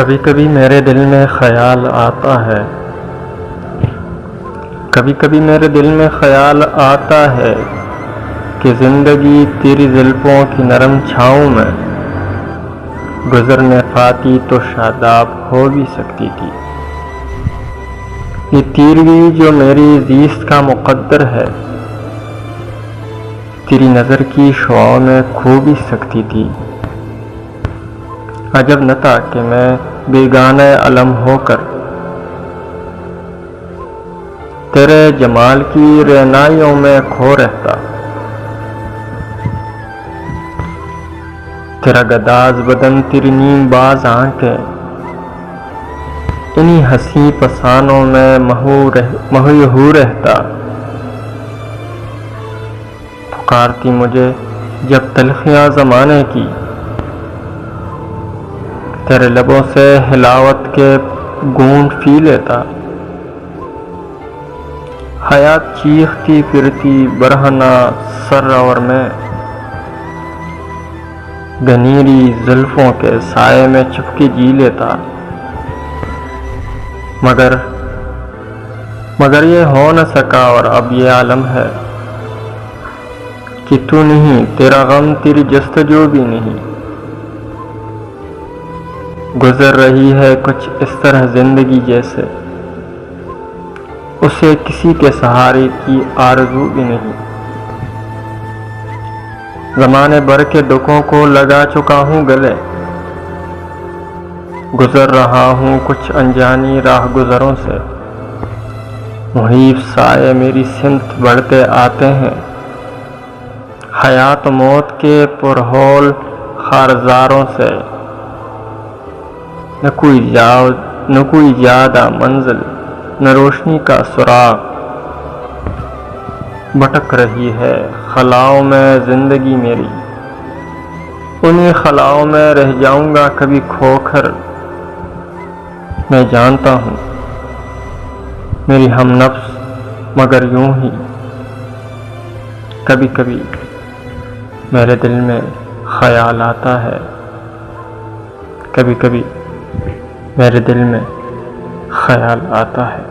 کبھی کبھی میرے دل میں خیال آتا ہے، کبھی کبھی میرے دل میں خیال آتا ہے کہ زندگی تیری زلفوں کی نرم چھاؤں میں گزرنے پاتی تو شاداب ہو بھی سکتی تھی۔ یہ تیرگی جو میری زیست کا مقدر ہے، تیری نظر کی شعاؤں میں کھو بھی سکتی تھی۔ عجب نہ تھا کہ میں بیگانہ علم ہو کر تیرے جمال کی رعنائیوں میں کھو رہتا۔ تیرا گداز بدن، تیری نیم باز آنکھیں، انہی حسین پسانوں میں مہو رہتا۔ پکارتی مجھے جب تلخیاں زمانے کی، تیرے لبوں سے حلاوت کے گونٹ پی لیتا۔ حیات چیختی پھرتی برہنہ سر اور میں گھنیری زلفوں کے سائے میں چھپ کے جی لیتا۔ مگر یہ ہو نہ سکا، اور اب یہ عالم ہے کہ تو نہیں، تیرا غم، تیری جستجو بھی نہیں۔ گزر رہی ہے کچھ اس طرح زندگی جیسے اسے کسی کے سہارے کی آرزو بھی نہیں۔ زمانے بھر کے دکھوں کو لگا چکا ہوں گلے، گزر رہا ہوں کچھ انجانی راہ گزروں سے۔ محیط سائے میری سمت بڑھتے آتے ہیں، حیات موت کے پرہول خارزاروں سے۔ نہ کوئی زیادہ منزل، نہ روشنی کا سراغ، بھٹک رہی ہے خلاؤں میں زندگی میری۔ انہی خلاؤں میں رہ جاؤں گا کبھی کھو کر۔ میں جانتا ہوں میری ہم نفس، مگر یوں ہی کبھی کبھی میرے دل میں خیال آتا ہے، کبھی کبھی میرے دل میں خیال آتا ہے۔